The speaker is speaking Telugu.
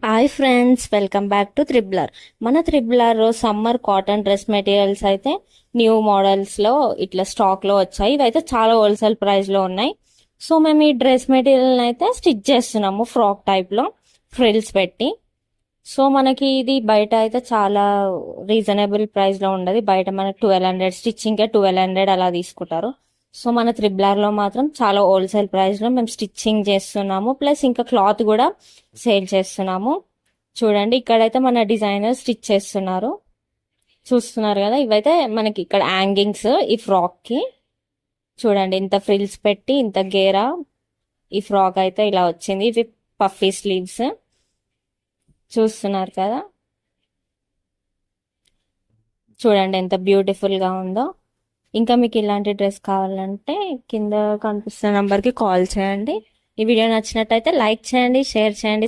Hi friends, welcome back to త్రిబ్లర్. మన త్రిబ్లర్ సమ్మర్ కాటన్ డ్రెస్ మెటీరియల్స్ అయితే న్యూ మోడల్స్లో ఇట్లా స్టాక్లో వచ్చాయి. ఇవైతే చాలా హోల్సేల్ ప్రైస్లో ఉన్నాయి. సో మేము ఈ డ్రెస్ మెటీరియల్ అయితే స్టిచ్ చేస్తున్నాము ఫ్రాక్ టైప్లో ఫ్రిల్స్ పెట్టి. సో మనకి ఇది బయట అయితే చాలా రీజనబుల్ ప్రైస్లో ఉండదు. బయట మనకి 1200 స్టిచ్చింగ్కే 1200 అలా తీసుకుంటారు. సో మన త్రిబ్లర్లో మాత్రం చాలా హోల్సేల్ ప్రైస్లో మేము స్టిచ్చింగ్ చేస్తున్నాము, ప్లస్ ఇంకా క్లాత్ కూడా సేల్ చేస్తున్నాము. చూడండి, ఇక్కడైతే మన డిజైనర్ స్టిచ్ చేస్తున్నారు, చూస్తున్నారు కదా. ఇవైతే మనకి ఇక్కడ హ్యాంగింగ్స్ ఈ ఫ్రాక్కి. చూడండి, ఇంత ఫ్రిల్స్ పెట్టి ఇంత గేరా ఈ ఫ్రాక్ అయితే ఇలా వచ్చింది. ఇవి పఫీ స్లీవ్స్ చూస్తున్నారు కదా. చూడండి ఎంత బ్యూటిఫుల్గా ఉందో. ఇంకా మీకు ఇలాంటి డ్రెస్ కావాలంటే కింద కనిపిస్తున్న నెంబర్కి కాల్ చేయండి. ఈ వీడియో నచ్చినట్టయితే లైక్ చేయండి, షేర్ చేయండి.